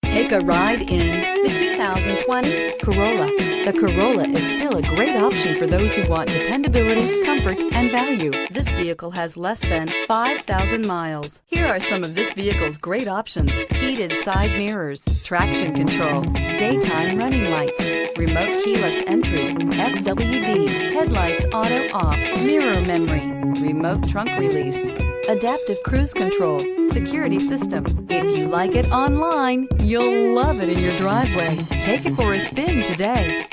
Take a ride in the 2020 Corolla. The Corolla is still a great option for those who want dependability, comfort, and value. This vehicle has less than 5,000 miles. Here are some of this vehicle's great options: heated side mirrors, traction control, daytime running lights, remote keyless entry, FWD, headlights auto off, mirror memory, remote trunk release, adaptive cruise control, security system. If you like it online, you'll love it in your driveway. Take it for a spin today.